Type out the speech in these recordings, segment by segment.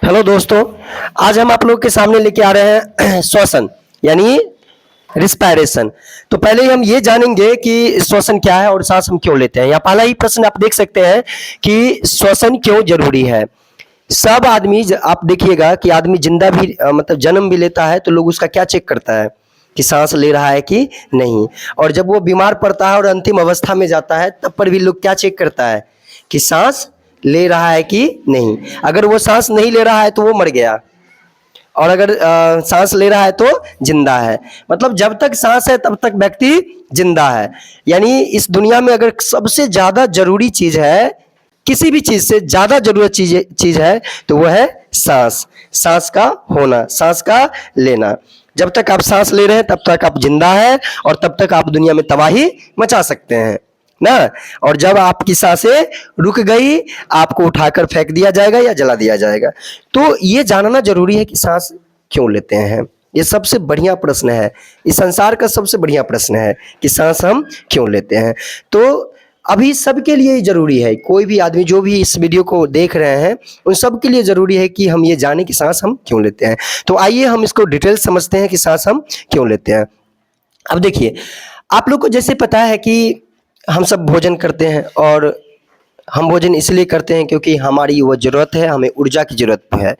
Hello दोस्तों, आज हम आप लोग के सामने लेके आ रहे हैं श्वसन यानी रिस्पायरेशन। तो पहले हम ये जानेंगे कि श्वसन क्या है और सांस हम क्यों लेते हैं। यहाँ पहला ही प्रश्न आप देख सकते हैं कि श्वसन क्यों जरूरी है। सब आदमी आप देखिएगा कि आदमी जिंदा भी मतलब जन्म भी लेता है तो लोग उसका क्या चेक करता है कि सांस ले रहा है कि नहीं, और जब वो बीमार पड़ता है और अंतिम अवस्था में जाता है तब पर भी लोग क्या चेक करता है कि सांस ले रहा है कि नहीं। अगर वो सांस नहीं ले रहा है तो वो मर गया, और अगर सांस ले रहा है तो जिंदा है। मतलब जब तक सांस है तब तक व्यक्ति जिंदा है। यानी इस दुनिया में अगर सबसे ज्यादा जरूरी चीज है, किसी भी चीज से ज्यादा जरूरत चीज है तो वह है सांस। सांस का होना, सांस का लेना। जब तक आप सांस ले रहे हैं तब तक आप जिंदा है और तब तक आप दुनिया में तबाही मचा सकते हैं ना। और जब आपकी सांसें रुक गई, आपको उठाकर फेंक दिया जाएगा या जला दिया जाएगा। तो ये जानना जरूरी है कि सांस क्यों लेते हैं। ये सबसे बढ़िया प्रश्न है, इस संसार का सबसे बढ़िया प्रश्न है कि सांस हम क्यों लेते हैं। तो अभी सबके लिए जरूरी है, कोई भी आदमी जो भी इस वीडियो को देख रहे हैं उन सब के लिए जरूरी है कि हम ये जाने कि सांस हम क्यों लेते हैं। तो आइए हम इसको डिटेल समझते हैं कि सांस हम क्यों लेते हैं। अब देखिए, आप लोग को जैसे पता है कि हम सब भोजन करते हैं, और हम भोजन इसलिए करते हैं क्योंकि हमारी वो ज़रूरत है, हमें ऊर्जा की ज़रूरत है।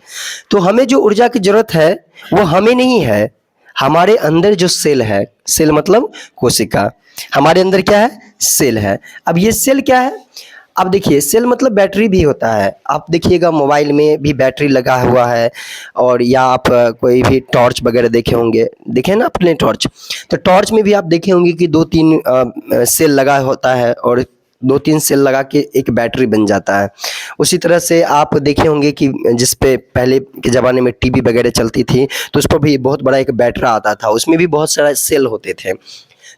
तो हमें जो ऊर्जा की ज़रूरत है वो हमें नहीं है, हमारे अंदर जो सेल है, सेल मतलब कोशिका, हमारे अंदर क्या है, सेल है। अब ये सेल क्या है, अब देखिए सेल मतलब बैटरी भी होता है। आप देखिएगा मोबाइल में भी बैटरी लगा हुआ है, और या आप कोई भी टॉर्च वगैरह देखे होंगे, देखे ना अपने टॉर्च, तो टॉर्च में भी आप देखे होंगे कि 2-3 सेल लगा होता है और 2-3 सेल लगा के एक बैटरी बन जाता है। उसी तरह से आप देखे होंगे कि जिस पे पहले के ज़माने में टीवी वगैरह चलती थी तो उस पर भी बहुत बड़ा एक बैटरा आता था, उसमें भी बहुत सारा सेल होते थे।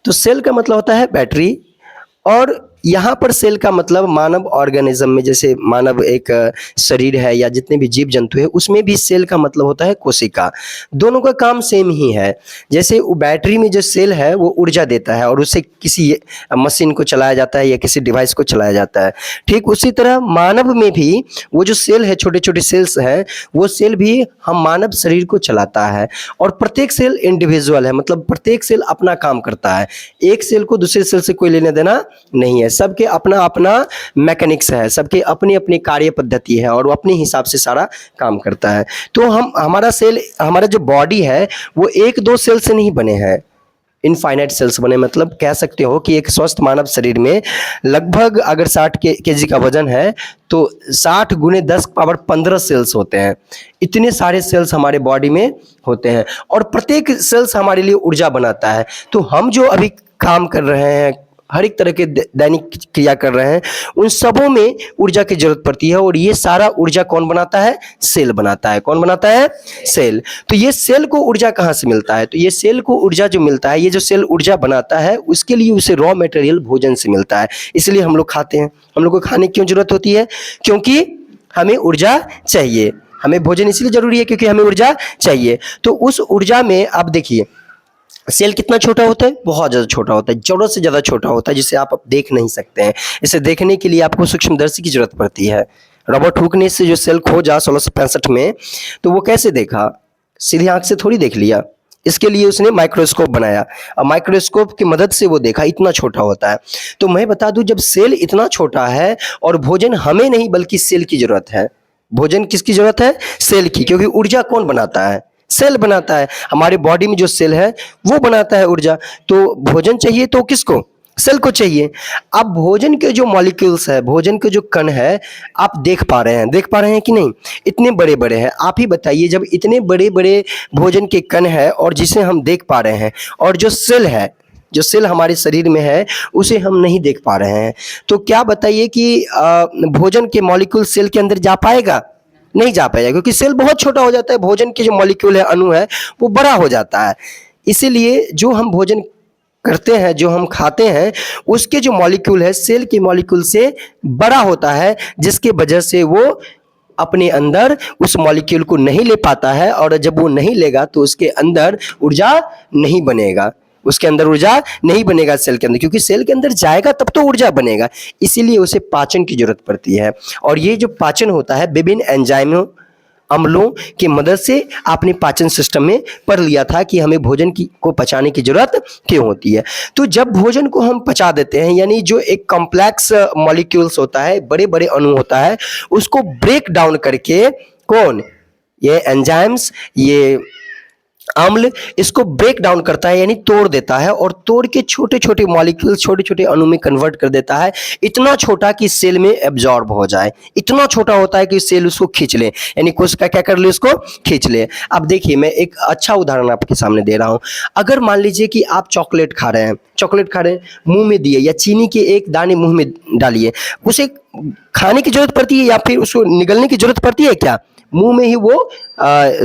तो सेल का मतलब होता है बैटरी, और यहाँ पर सेल का मतलब मानव ऑर्गेनिज्म में, जैसे मानव एक शरीर है या जितने भी जीव जंतु है उसमें भी सेल का मतलब होता है कोशिका। दोनों का काम सेम ही है। जैसे वो बैटरी में जो सेल है वो ऊर्जा देता है और उससे किसी मशीन को चलाया जाता है या किसी डिवाइस को चलाया जाता है। ठीक उसी तरह मानव में भी वो जो सेल है, छोटे छोटे सेल्स हैं, वो सेल भी हम मानव शरीर को चलाता है। और प्रत्येक सेल इंडिविजुअल है, मतलब प्रत्येक सेल अपना काम करता है। एक सेल को दूसरे सेल से कोई लेना देना नहीं है। सबके अपना अपना मैकेनिक्स है, सबके अपनी अपनी कार्य पद्धति है और वो अपने हिसाब से सारा काम करता है। तो हमारा सेल, हमारा जो बॉडी है वो 1-2 सेल से नहीं बने हैं, इनफाइनाइट सेल्स बने। मतलब कह सकते हो कि एक स्वस्थ मानव शरीर में लगभग अगर 60 केजी का वजन है तो 60 × 10⁻15 सेल्स होते हैं। इतने सारे सेल्स हमारे बॉडी में होते हैं और प्रत्येक सेल्स हमारे लिए ऊर्जा बनाता है। तो हम जो अभी काम कर रहे हैं, हर एक तरह के दैनिक क्रिया कर रहे हैं, उन सबों में ऊर्जा की जरूरत पड़ती है, और ये सारा ऊर्जा कौन बनाता है, सेल बनाता है। कौन बनाता है, सेल। तो ये सेल को ऊर्जा कहाँ से मिलता है, तो ये सेल को ऊर्जा जो मिलता है, ये जो सेल ऊर्जा बनाता है उसके लिए उसे रॉ मटेरियल भोजन से मिलता है। इसलिए हम लोग खाते हैं। हम लोग को खाने की क्यों जरूरत होती है, क्योंकि हमें ऊर्जा चाहिए। हमें भोजन इसलिए जरूरी है क्योंकि हमें ऊर्जा चाहिए। तो उस ऊर्जा में आप देखिए सेल कितना छोटा होता है, बहुत ज़्यादा छोटा होता है, जरूरत से ज़्यादा छोटा होता है, जिसे आप देख नहीं सकते हैं। इसे देखने के लिए आपको सूक्ष्मदर्शी की जरूरत पड़ती है। रॉबर्ट हुक ने से जो सेल खोजा 1665 में, तो वो कैसे देखा, सीधी आंख से थोड़ी देख लिया। इसके लिए उसने माइक्रोस्कोप बनाया और माइक्रोस्कोप की मदद से वो देखा इतना छोटा होता है। तो मैं बता दूं, जब सेल इतना छोटा है और भोजन हमें नहीं बल्कि सेल की जरूरत है। भोजन किसकी जरूरत है, सेल की, क्योंकि ऊर्जा कौन बनाता है, सेल बनाता है। हमारे बॉडी में जो सेल है वो बनाता है ऊर्जा। तो भोजन चाहिए तो किसको, सेल को चाहिए। अब भोजन के जो मॉलिक्यूल्स है, भोजन के जो कण है, आप देख पा रहे हैं कि नहीं, इतने बड़े बड़े हैं। आप ही बताइए, जब इतने बड़े बड़े भोजन के कण है और जिसे हम देख पा रहे हैं, और जो सेल है, जो सेल हमारे शरीर में है उसे हम नहीं देख पा रहे हैं, तो क्या बताइए कि भोजन के मॉलिक्यूल सेल के अंदर जा पाएगा, नहीं जा पाएगा, क्योंकि सेल बहुत छोटा हो जाता है। भोजन के जो मॉलिक्यूल है, अणु है, वो बड़ा हो जाता है। इसीलिए जो हम भोजन करते हैं, जो हम खाते हैं, उसके जो मॉलिक्यूल है सेल के मॉलिक्यूल से बड़ा होता है, जिसके वजह से वो अपने अंदर उस मॉलिक्यूल को नहीं ले पाता है, और जब वो नहीं लेगा तो उसके अंदर ऊर्जा नहीं बनेगा। उसके अंदर ऊर्जा नहीं बनेगा सेल के अंदर, क्योंकि सेल के अंदर जाएगा तब तो ऊर्जा बनेगा। इसीलिए उसे पाचन की जरूरत पड़ती है। और ये जो पाचन होता है विभिन्न एंजाइमों अम्लों की मदद से आपने पाचन सिस्टम में पढ़ लिया था कि हमें भोजन की को पचाने की जरूरत क्यों होती है। तो जब भोजन को हम पचा देते हैं, यानी जो एक कॉम्प्लेक्स मॉलिक्यूल्स होता है, बड़े बड़े अणु होता है, उसको ब्रेक डाउन करके कौन, ये एंजाइम्स, ये अम्ल इसको ब्रेक डाउन करता है, यानी तोड़ देता है, और तोड़ के छोटे छोटे मॉलिक्यूल, छोटे छोटे अणु में कन्वर्ट कर देता है, इतना छोटा कि सेल में एब्जॉर्ब हो जाए। इतना छोटा होता है कि सेल उसको खींच ले, यानी कोशिका क्या कर ले, उसको खींच ले। अब देखिए, मैं एक अच्छा उदाहरण आपके सामने दे रहा हूं। अगर मान लीजिए कि आप चॉकलेट खा रहे हैं, मुंह में दिए, या चीनी के एक दाने मुंह में डालिए, उसे खाने की जरूरत पड़ती है या फिर उसको निगलने की जरूरत पड़ती है क्या? मुंह में ही वो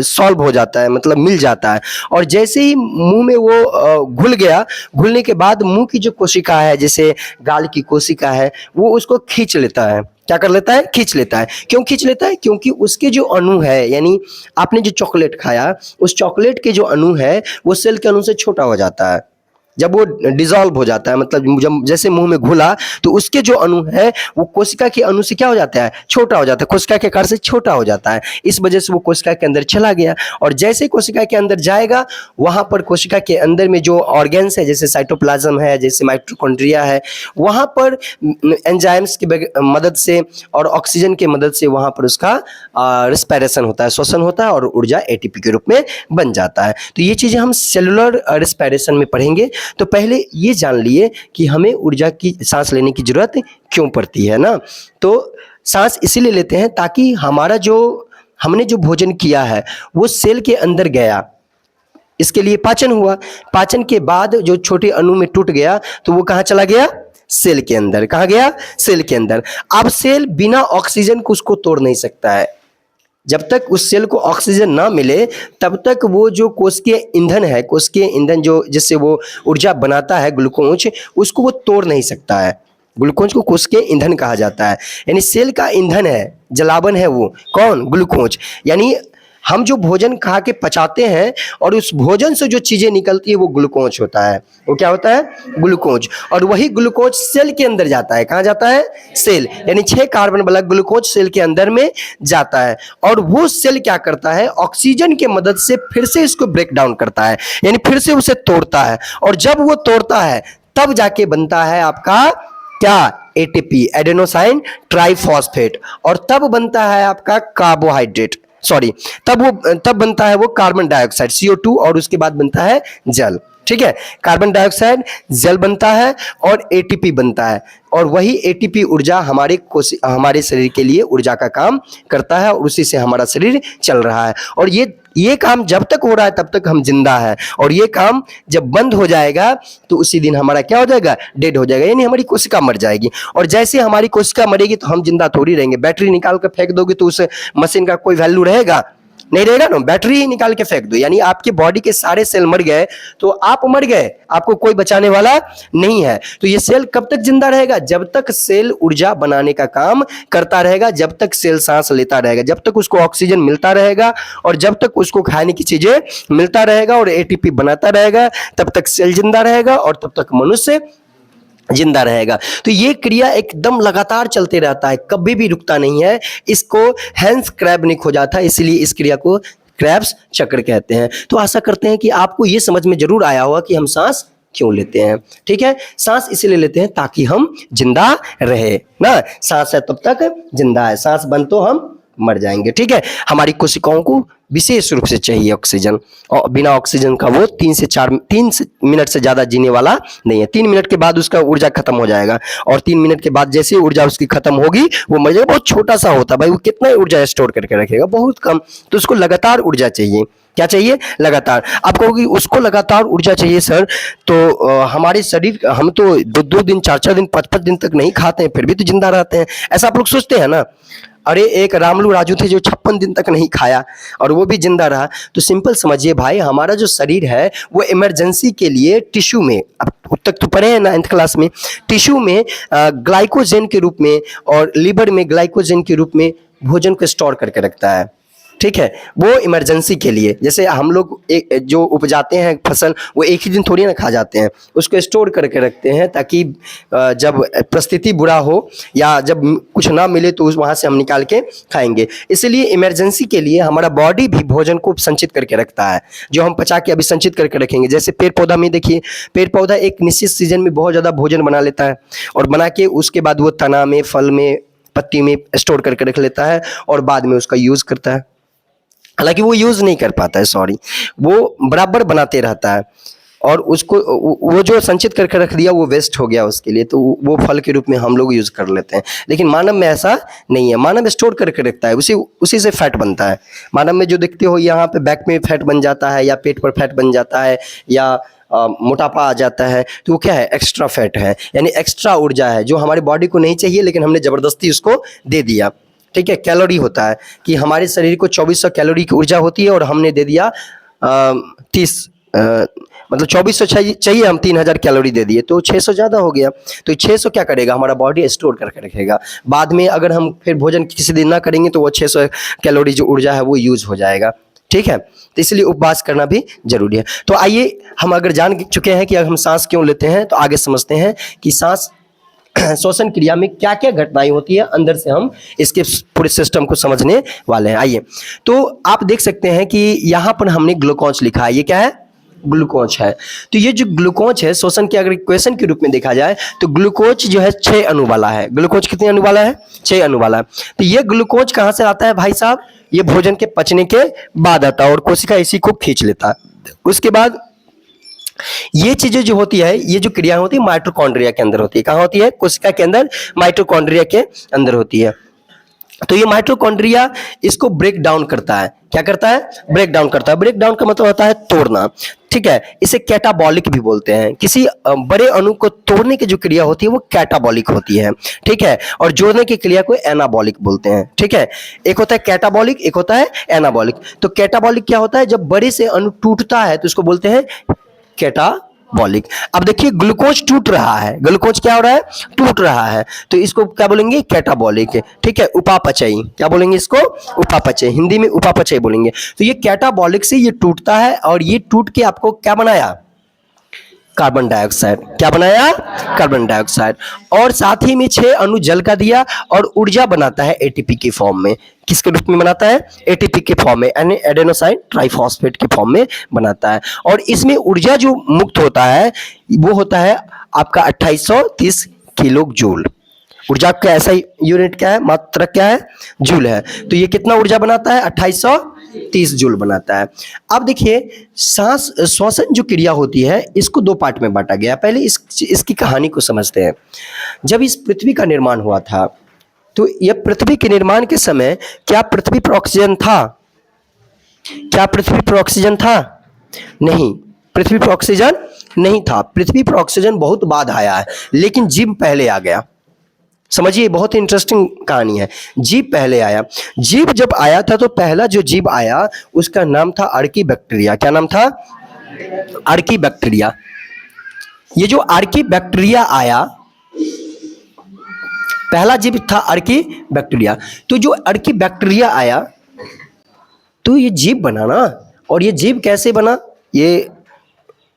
सॉल्व हो जाता है, मतलब मिल जाता है। और जैसे ही मुंह में वो घुल गया, घुलने के बाद मुंह की जो कोशिका है, जैसे गाल की कोशिका है, वो उसको खींच लेता है। क्या कर लेता है? खींच लेता है। क्यों खींच लेता है? क्योंकि उसके जो अणु है, यानी आपने जो चॉकलेट खाया, उस चॉकलेट के जो अणु है वो सेल के अणु से छोटा हो जाता है। जब वो डिसॉल्व हो जाता है, मतलब जब जैसे मुंह में घुला, तो उसके जो अणु है वो कोशिका के अणु से क्या हो जाता है? छोटा हो जाता है, कोशिका के आकार से छोटा हो जाता है। इस वजह से वो कोशिका के अंदर चला गया, और जैसे कोशिका के अंदर जाएगा, वहां पर कोशिका के अंदर में जो ऑर्गेन्स है, जैसे साइटोप्लाज्म है, जैसे माइटोकॉन्ड्रिया है, वहां पर एंजाइम्स की मदद से और ऑक्सीजन की मदद से वहां पर उसका रिस्पायरेशन होता है, श्वसन होता है, और ऊर्जा एटीपी के रूप में बन जाता है। तो ये चीजें हम सेलुलर रिस्पायरेशन में पढ़ेंगे। तो पहले ये जान लिए कि हमें ऊर्जा की सांस लेने की जरूरत क्यों पड़ती है ना। तो सांस इसीलिए लेते हैं ताकि हमारा जो हमने जो भोजन किया है वो सेल के अंदर गया, इसके लिए पाचन हुआ। पाचन के बाद जो छोटे अणु में टूट गया, तो वो कहाँ चला गया? सेल के अंदर। कहाँ गया? सेल के अंदर। अब सेल बिना ऑक्सीजन को उसको तोड़ नहीं सकता है। जब तक उस सेल को ऑक्सीजन ना मिले, तब तक वो जो कोशिकीय ईंधन है, कोशिकीय ईंधन जो जिससे वो ऊर्जा बनाता है, ग्लूकोज, उसको वो तोड़ नहीं सकता है। ग्लूकोज को कोशिकीय ईंधन कहा जाता है, यानी सेल का ईंधन है, जलावन है वो कौन? ग्लूकोज। यानी हम जो भोजन खा के पचाते हैं और उस भोजन से जो चीजें निकलती है वो ग्लूकोज होता है। वो क्या होता है? ग्लूकोज। और वही ग्लूकोज सेल के अंदर जाता है। कहाँ जाता है? सेल। यानी 6 कार्बन वाला ग्लूकोज सेल के अंदर में जाता है, और वो सेल क्या करता है? ऑक्सीजन की मदद से फिर से इसको ब्रेक डाउन करता है, यानी फिर से उसे तोड़ता है। और जब वो तोड़ता है, तब जाके बनता है आपका क्या? ATP, adenosine triphosphate. और तब बनता है आपका कार्बोहाइड्रेट, सॉरी, तब बनता है वो कार्बन डाइऑक्साइड, CO2, और उसके बाद बनता है जल। ठीक है, कार्बन डाइऑक्साइड, जल बनता है, और एटीपी बनता है। और वही एटीपी ऊर्जा हमारे शरीर के लिए ऊर्जा का काम करता है, और उसी से हमारा शरीर चल रहा है। और ये काम जब तक हो रहा है तब तक हम जिंदा है, और ये काम जब बंद हो जाएगा तो उसी दिन हमारा क्या हो जाएगा? डेड हो जाएगा, यानी हमारी कोशिका मर जाएगी। और जैसे हमारी कोशिका मरेगी तो हम जिंदा थोड़ी रहेंगे। बैटरी निकाल कर फेंक दोगे तो उस मशीन का कोई वैल्यू रहेगा? नहीं रहेगा ना। बैटरी ही निकाल के फेंक दो, यानी आपके बॉडी के सारे सेल मर गए तो आप मर गए, आपको कोई बचाने वाला नहीं है। तो ये सेल कब तक जिंदा रहेगा? जब तक सेल ऊर्जा बनाने का काम करता रहेगा, जब तक सेल सांस लेता रहेगा, जब तक उसको ऑक्सीजन मिलता रहेगा, और जब तक उसको खाने की चीजें मिलता रहेगा और एटीपी बनाता रहेगा, तब तक सेल जिंदा रहेगा, और तब तक मनुष्य जिंदा रहेगा। तो ये क्रिया एकदम लगातार चलते रहता है, कभी भी रुकता नहीं है। इसको हैंस क्रैब ने खोजा था, इसलिए इस क्रिया को क्रैब्स चक्र कहते हैं। तो आशा करते हैं कि आपको ये समझ में जरूर आया होगा कि हम सांस क्यों लेते हैं। ठीक है, सांस इसीलिए लेते हैं ताकि हम जिंदा रहे ना। सांस है तब तक जिंदा है, सांस बंद तो हम मर जाएंगे। ठीक है, हमारी कोशिकाओं को विशेष रूप से चाहिए ऑक्सीजन, और बिना ऑक्सीजन का वो 3 मिनट से ज्यादा जीने वाला नहीं है। 3 मिनट के बाद उसका ऊर्जा खत्म हो जाएगा, और 3 मिनट के बाद जैसे ऊर्जा उसकी खत्म होगी वो मर जाएगा। बहुत छोटा सा होता है भाई, वो कितना ऊर्जा स्टोर करके रखेगा? बहुत कम। तो उसको लगातार ऊर्जा चाहिए। क्या चाहिए? लगातार। आप कहोगे उसको लगातार ऊर्जा चाहिए सर, तो हमारे शरीर, हम तो 2-2 दिन, 4-4 दिन, 5-5 दिन तक नहीं खाते हैं, फिर भी तो जिंदा रहते हैं। ऐसा आप लोग सोचते हैं ना? अरे एक रामलू राजू थे जो 56 दिन तक नहीं खाया और वो भी जिंदा रहा। तो सिंपल समझिए भाई, हमारा जो शरीर है वो इमरजेंसी के लिए टिश्यू में, अब तक तो पढ़े हैं 9th क्लास में, टिश्यू में ग्लाइकोजन के रूप में और लीवर में ग्लाइकोजन के रूप में भोजन को स्टोर करके रखता है। ठीक है, वो इमरजेंसी के लिए, जैसे हम लोग जो उपजाते हैं फसल, वो एक ही दिन थोड़ी ना खा जाते हैं, उसको स्टोर करके रखते हैं ताकि जब परिस्थिति बुरा हो या जब कुछ ना मिले तो वहाँ से हम निकाल के खाएंगे। इसलिए इमरजेंसी के लिए हमारा बॉडी भी भोजन को संचित करके रखता है, जो हम पचा के अभी संचित करके रखेंगे। जैसे पेड़ पौधा में देखिए, पेड़ पौधा एक निश्चित सीजन में बहुत ज़्यादा भोजन बना लेता है और बना के उसके बाद वो तना में, फल में, पत्ती में स्टोर करके रख लेता है और बाद में उसका यूज़ करता है। हालांकि वो यूज़ नहीं कर पाता है, सॉरी, वो बराबर बनाते रहता है और उसको वो जो संचित करके रख दिया वो वेस्ट हो गया उसके लिए, तो वो फल के रूप में हम लोग यूज़ कर लेते हैं। लेकिन मानव में ऐसा नहीं है, मानव स्टोर करके रखता है, उसी से फैट बनता है। मानव में जो देखते हो यहाँ पे बैक में फैट बन जाता है या पेट पर फैट बन जाता है या मोटापा आ जाता है, तो वो क्या है, एक्स्ट्रा फैट है, यानी एक्स्ट्रा ऊर्जा है जो हमारी बॉडी को नहीं चाहिए लेकिन हमने ज़बरदस्ती उसको दे दिया। ठीक है, कैलोरी होता है कि हमारे शरीर को 2400 कैलोरी की ऊर्जा होती है और हमने दे दिया 30 मतलब 2400 चाहिए, हम 3000 कैलोरी दे दिए तो 600 ज़्यादा हो गया। तो 600 क्या करेगा, हमारा बॉडी स्टोर करके रखेगा। बाद में अगर हम फिर भोजन किसी दिन ना करेंगे तो वो 600 कैलोरी जो ऊर्जा है वो यूज़ हो जाएगा। ठीक है, तो इसलिए उपवास करना भी जरूरी है। तो आइए, हम अगर जान चुके हैं कि हम सांस क्यों लेते हैं, तो आगे समझते हैं कि सांस श्वसन क्रिया में क्या क्या घटनाएं होती है, अंदर से हम इसके पूरे सिस्टम को समझने वाले हैं। आइए, तो आप देख सकते हैं कि यहाँ पर हमने ग्लूकोज लिखा है, ये क्या है, ग्लूकोज है। तो ये जो ग्लूकोज है, श्वसन के अगर इक्वेशन के रूप में देखा जाए तो ग्लूकोज जो है 6 अणु वाला है। ग्लूकोज कितने अणु वाला है, 6 अणु वाला है। तो ये ग्लूकोज कहाँ से आता है भाई साहब, ये भोजन के पचने के बाद आता है और कोशिका इसी को खींच लेता है। उसके बाद ये चीजें जो होती है, ये जो क्रिया होती है माइटोकॉन्ड्रिया के अंदर होती है। कहाँ होती है, कोशिका के अंदर, माइटोकॉन्ड्रिया के अंदर होती है। तो ये माइटोकॉन्ड्रिया इसको ब्रेक डाउन करता है। क्या करता है, ब्रेक डाउन करता है। ब्रेक डाउन का मतलब होता है तोड़ना। ठीक है, इसे कैटाबॉलिक भी बोलते हैं। किसी बड़े अणु को तोड़ने की जो क्रिया होती है वो कैटाबॉलिक होती है। ठीक है, और जोड़ने की क्रिया को एनाबॉलिक बोलते हैं। ठीक है, एक होता है कैटाबॉलिक, एक होता है एनाबॉलिक। तो कैटाबॉलिक क्या होता है, जब बड़े से अणु टूटता है तो उसको बोलते हैं कैटाबॉलिक। अब देखिए, ग्लूकोज टूट रहा है, ग्लूकोज क्या हो रहा है, टूट रहा है, तो इसको क्या बोलेंगे, कैटाबॉलिक। ठीक है, उपापचयी, क्या बोलेंगे इसको, उपापचय, हिंदी में उपापचय बोलेंगे। तो ये कैटाबॉलिक से ये टूटता है और ये टूट के आपको क्या बनाया, कार्बन डाइऑक्साइड। क्या बनाया, कार्बन डाइऑक्साइड। और साथ ही में 6 अणु जल का दिया और ऊर्जा बनाता है एटीपी के फॉर्म में। किसके रूप में बनाता है, एटीपी के फॉर्म में, यानी एडेनोसाइन ट्राइफॉस्फेट के फॉर्म में बनाता है। और इसमें ऊर्जा जो मुक्त होता है वो होता है आपका 2830 किलो जूल। ऊर्जा का ऐसा यूनिट क्या है, मात्रक क्या है, जूल है। तो ये कितना ऊर्जा बनाता है, 2830 जूल बनाता है। अब देखिए, सांस श्वसन जो क्रिया होती है इसको 2 पार्ट में बांटा गया। पहले इसकी कहानी को समझते हैं। जब इस पृथ्वी का निर्माण हुआ था तो यह पृथ्वी के निर्माण के समय क्या पृथ्वी पर ऑक्सीजन था, क्या पृथ्वी पर ऑक्सीजन था, नहीं, पृथ्वी पर ऑक्सीजन नहीं था। पृथ्वी पर ऑक्सीजन बहुत बाद आया है, लेकिन जीव पहले आ गया। समझिए, बहुत इंटरेस्टिंग कहानी है। जीव पहले आया। जीव जब आया था तो पहला जो जीव आया उसका नाम था आर्कीबैक्टीरिया। क्या नाम था, आर्कीबैक्टीरिया। ये जो आर्कीबैक्टीरिया आया, पहला जीव था आर्कीबैक्टीरिया। तो जो आर्कीबैक्टीरिया आया तो ये जीव बना ना। और ये जीव कैसे बना, ये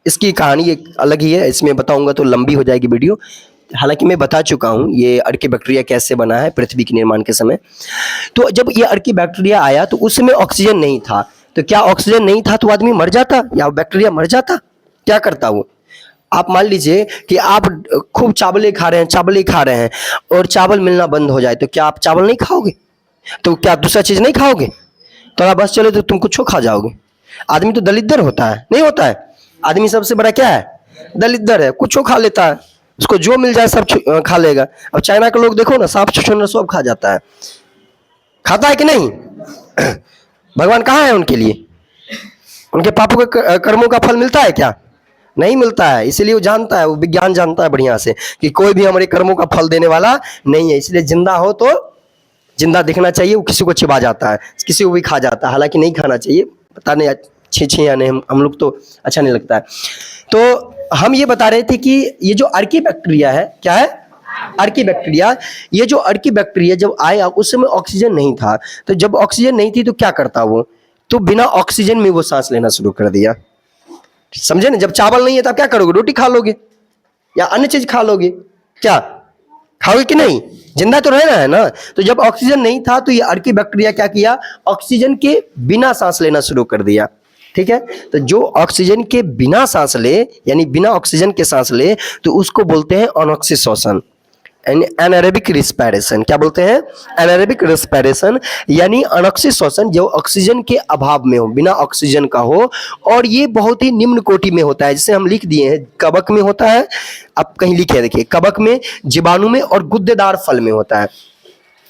इसकी कहानी एक अलग ही है, इसमें बताऊंगा तो लंबी हो जाएगी वीडियो। हालांकि मैं बता चुका हूं ये आर्कीबैक्टीरिया कैसे बना है पृथ्वी के निर्माण के समय। तो जब ये आर्कीबैक्टीरिया आया तो उसमें ऑक्सीजन नहीं था। तो क्या ऑक्सीजन नहीं था तो आदमी मर जाता या बैक्टीरिया मर जाता, क्या करता वो। आप मान लीजिए कि आप खूब चावल खा रहे हैं, चावल खा रहे हैं और चावल मिलना बंद हो जाए तो क्या आप चावल नहीं खाओगे, तो क्या आप दूसरा चीज नहीं खाओगे, तो आप बस चले तो तुम कुछ खा जाओगे। आदमी तो दलिद्र होता है, नहीं होता है। आदमी सबसे बड़ा क्या है, दलिद्र है, कुछ खा लेता है, उसको जो मिल जाए सब खा लेगा। अब चाइना के लोग देखो ना, सांप छुछुंदर सब खा जाता है, खाता है कि नहीं। भगवान कहाँ है उनके लिए, उनके पापों के कर्मों का फल मिलता है क्या, नहीं मिलता है। इसीलिए वो जानता है, वो विज्ञान जानता है बढ़िया से कि कोई भी हमारे कर्मों का फल देने वाला नहीं है। इसलिए जिंदा हो तो जिंदा दिखना चाहिए। वो किसी को चिबा जाता है, किसी को भी खा जाता है, हालांकि नहीं खाना चाहिए, पता नहीं छी या नहीं, हम लोग तो अच्छा नहीं लगता है। तो हम ये बता रहे थे कि ये जो आर्कीबैक्टीरिया है, क्या है, अर्की बैक्टीरिया। ये जो अर्की बैक्टीरिया जब आया उस समय ऑक्सीजन नहीं था, तो जब ऑक्सीजन नहीं थी तो क्या करता वो, तो बिना ऑक्सीजन में वो सांस लेना शुरू कर दिया। समझे ना, जब चावल नहीं है तो आप क्या करोगे, रोटी खा लोगे या अन्य चीज खा लोगे, क्या खाओगे कि नहीं, जिंदा तो रहना है ना। तो जब ऑक्सीजन नहीं था तो ये अर्की बैक्टीरिया क्या किया, ऑक्सीजन के बिना सांस लेना शुरू कर दिया। ठीक है, तो जो ऑक्सीजन के बिना सांस ले, यानी बिना ऑक्सीजन के सांस ले, तो उसको बोलते हैं अनॉक्सिक श्वसन, एनारोबिक रिस्पायरेशन। क्या बोलते हैं, एनारोबिक रिस्पायरेशन, यानी अनॉक्सिक श्वसन जो ऑक्सीजन के अभाव में हो, बिना ऑक्सीजन का हो, और ये बहुत ही निम्न कोटि में होता है, जिसे हम लिख दिए हैं कवक में होता है। आप कहीं लिखे देखिए, कवक में, जीवाणु में और गुद्देदार फल में होता है।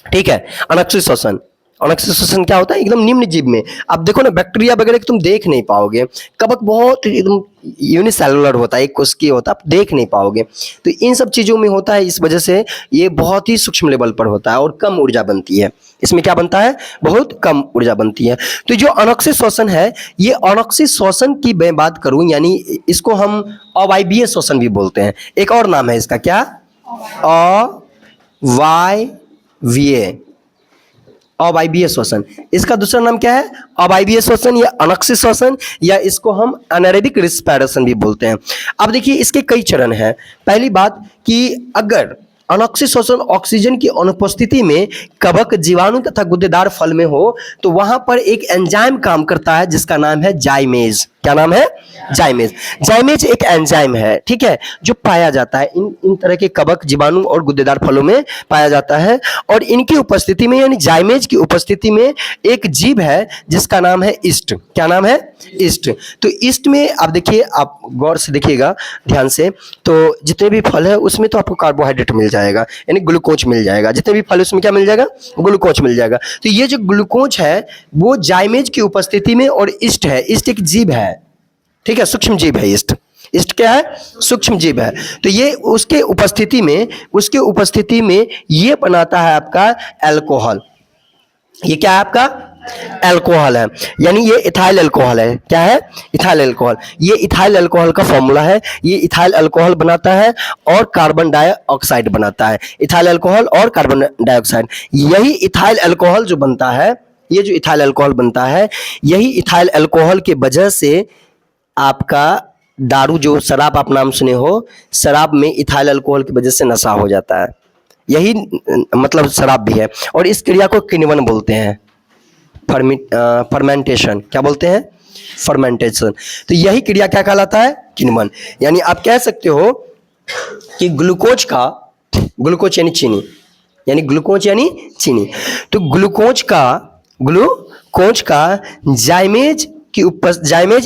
ठीक है, अनॉक्सिक श्वसन, अनॉक्सिक श्वसन क्या होता है, एकदम निम्न जीव में। अब देखो ना, बैक्टीरिया वगैरह तुम देख नहीं पाओगे, कवक बहुत एकदम यूनिसेलुलर होता है, एक कोशिकीय होता है, आप देख नहीं पाओगे। तो इन सब चीजों में होता है, इस वजह से ये बहुत ही सूक्ष्म लेवल पर होता है और कम ऊर्जा बनती है। इसमें क्या बनता है, बहुत कम ऊर्जा बनती है। तो जो अनॉक्सिक श्वसन है, ये अनॉक्सिक श्वसन की मैं बात करूं, यानी इसको हम अवायवीय श्वसन भी बोलते हैं। एक और नाम है इसका, क्या, अवायवीय, अवायवीय श्वसन। इसका दूसरा नाम क्या है, अवायवीय श्वसन या अनॉक्सिक श्वसन, या इसको हम एनारोबिक रिस्पायरेशन भी बोलते हैं। अब देखिए इसके कई चरण हैं। पहली बात कि अगर अनॉक्सिक श्वसन ऑक्सीजन की अनुपस्थिति में कवक, जीवाणु तथा गुद्देदार फल में हो, तो वहां पर एक एंजाइम काम करता है जिसका नाम है जाइमेज। क्या नाम है, जाइमेज। जाइमेज एक एंजाइम है, ठीक है, जो पाया जाता है इन तरह के कवक, जीवाणु और गुद्देदार फलों में पाया जाता है। और इनकी उपस्थिति में, यानी जाइमेज की उपस्थिति में, एक जीव है जिसका नाम है ईस्ट। क्या नाम है, ईस्ट। तो ईस्ट में आप देखिए, आप गौर से देखिएगा ध्यान से, तो जितने भी फल है उसमें तो आपको कार्बोहाइड्रेट मिल जाएगा, यानी ग्लूकोज मिल जाएगा। जितने भी फल उसमें क्या मिल जाएगा, ग्लूकोज मिल जाएगा। तो ये जो ग्लूकोज है वो जाइमेज की उपस्थिति में, और ईस्ट है, ईस्ट एक जीव है, ठीक है, सूक्ष्म जीव है ईस्ट। ईस्ट क्या है, सूक्ष्म जीव है। तो ये उसके उपस्थिति में ये बनाता है आपका अल्कोहल। ये क्या है आपका, अल्कोहल है, यानी ये इथाइल अल्कोहल है। क्या है, इथाइल अल्कोहल। ये इथाइल अल्कोहल का फॉर्मूला है। ये इथाइल अल्कोहल बनाता है और कार्बन डाइऑक्साइड बनाता है। इथाइल अल्कोहल और कार्बन डाइऑक्साइड, यही इथाइल अल्कोहल जो बनता है, ये जो इथाइल अल्कोहल बनता है, यही इथाइल अल्कोहल के वजह से आपका दारू, जो शराब आप नाम सुने हो, शराब में इथाइल अल्कोहल की वजह से नशा हो जाता है। यही मतलब शराब भी है। और इस क्रिया को किण्वन बोलते हैं, फर्मेंटेशन। क्या बोलते हैं, फर्मेंटेशन। तो यही क्रिया क्या कहलाता है, किण्वन। यानी आप कह सकते हो कि ग्लूकोज यानी चीनी, यानी ग्लूकोज यानी चीनी। तो ग्लूकोज का जाइमेज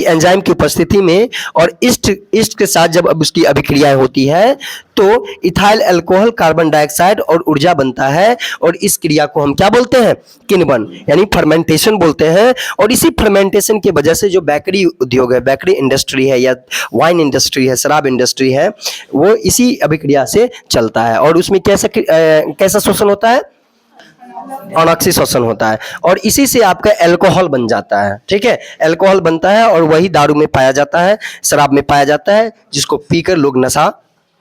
एंजाइम की उपस्थिति में और ईस्ट के साथ जब अब उसकी अभिक्रिया होती है, तो इथाइल अल्कोहल, कार्बन डाइऑक्साइड और ऊर्जा बनता है। और इस क्रिया को हम क्या बोलते हैं, किण्वन, यानी फर्मेंटेशन बोलते हैं। और इसी फर्मेंटेशन की वजह से जो बेकरी उद्योग है, बेकरी इंडस्ट्री है, या वाइन इंडस्ट्री है, शराब इंडस्ट्री है, वो इसी अभिक्रिया से चलता है। और उसमें कैसा श्वसन होता है, अनॉक्सिक श्वसन होता है। और इसी से आपका अल्कोहल बन जाता है। ठीक है, अल्कोहल बनता है और वही दारू में पाया जाता है, शराब में पाया जाता है, जिसको पीकर लोग नशा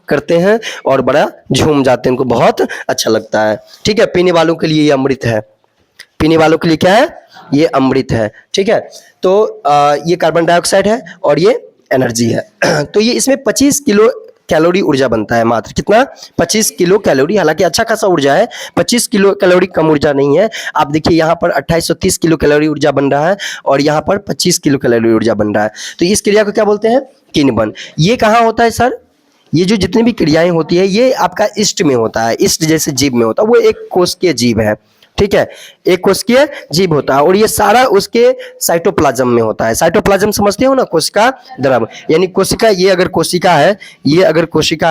करते हैं और बड़ा झूम जाते हैं, उनको बहुत अच्छा लगता है। ठीक है, पीने वालों के लिए ये अमृत है। पीने वालों के लिए क्या है, ये अमृत है। ठीक है, तो ये कार्बन डाइऑक्साइड है और ये एनर्जी है। तो ये इसमें 25 किलो कैलोरी ऊर्जा बनता है, मात्र कितना, 25 किलो कैलोरी। हालांकि अच्छा खासा ऊर्जा है, 25 किलो कैलोरी कम ऊर्जा नहीं है। आप देखिए यहाँ पर 2830 किलो कैलोरी ऊर्जा बन रहा है और यहाँ पर 25 किलो कैलोरी ऊर्जा बन रहा है। तो इस क्रिया को क्या बोलते हैं, किण्वन। ये कहाँ होता है सर, ये जो जितनी भी क्रियाएं होती है ये आपका ईस्ट में होता है, ईस्ट जैसे जीव में होता है। वो एक कोशिकीय जीव है, ठीक है, एक कोशिकीय जीव होता है। और ये सारा उसके साइटोप्लाज्म में होता है। साइटोप्लाज्म समझते हो ना, कोशिका द्रव, यानी कोशिका, ये अगर कोशिका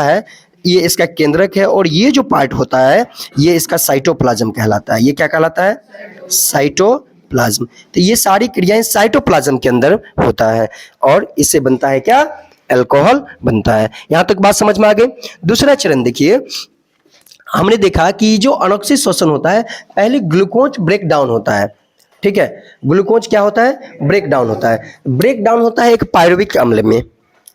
है, ये इसका केंद्रक है। और ये जो पार्ट होता है ये इसका साइटोप्लाज्म कहलाता है। ये क्या कहलाता है, साइटोप्लाज्म। तो ये सारी क्रियाएं साइटोप्लाज्म के अंदर होता है और इससे बनता है क्या, अल्कोहल बनता है। यहां तक बात समझ में आ गई। दूसरा चरण देखिए, हमने देखा कि जो अनॉक्सिक श्वसन होता है, पहले ग्लूकोज ब्रेक डाउन होता है। ठीक है, ग्लूकोज क्या होता है, ब्रेक डाउन होता है। ब्रेक डाउन होता है एक पायरुविक अम्ल में।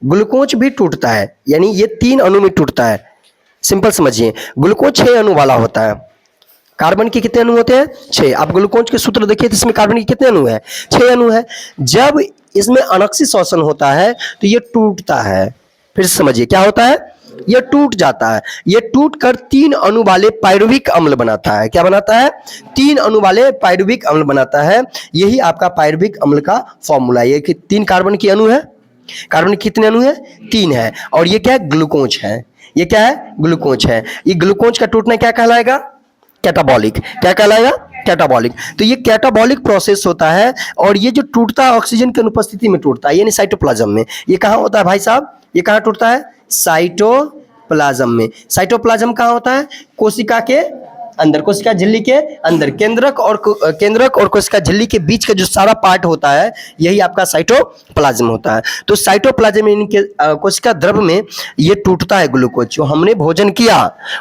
ग्लूकोज भी टूटता है, यानी ये 3 अणु में टूटता है। सिंपल समझिए, ग्लूकोज 6 अणु वाला होता है। कार्बन के कितने अणु होते हैं? 6। आप ग्लूकोज के सूत्र देखिए तो इसमें कार्बन के कितने अणु हैं? 6 अणु है। जब इसमें अनोक्सी श्वसन होता है तो ये टूटता है। फिर से समझिए क्या होता है? ये टूट जाता है। ये टूट कर 3 अणु वाले पायरुविक अम्ल बनाता है। क्या बनाता है? 3 अणु वाले पायरुविक अम्ल बनाता है। यही आपका पायरुविक अम्ल का फॉर्मूला। ये कि 3 कार्बन की अणु है। कार्बन के कितने अणु है? 3 है। और ये क्या है? ग्लूकोज है। ये क्या है? ग्लूकोज है। ये ग्लूकोज का टूटना क्या कहलाएगा? कैटाबॉलिक। क्या कहलाएगा? कैटाबॉलिक। तो ये कैटाबॉलिक प्रोसेस होता है और ये जो टूटता है ऑक्सीजन की अनुपस्थिति में टूटता है, यानी साइटोप्लाज्म में। ये कहां होता है भाई साहब? ये कहां टूटता है? साइटोप्लाज्म में। साइटोप्लाज्म कहां होता है? कोशिका के अंदर, कोशिका झिल्ली के अंदर। केंद्रक और कोशिका झिल्ली के बीच का जो सारा पार्ट होता है यही आपका साइटोप्लाज्म होता है। तो साइटोप्लाज्म यानी कि कोशिका द्रव में ये टूटता है ग्लूकोज। जो हमने भोजन किया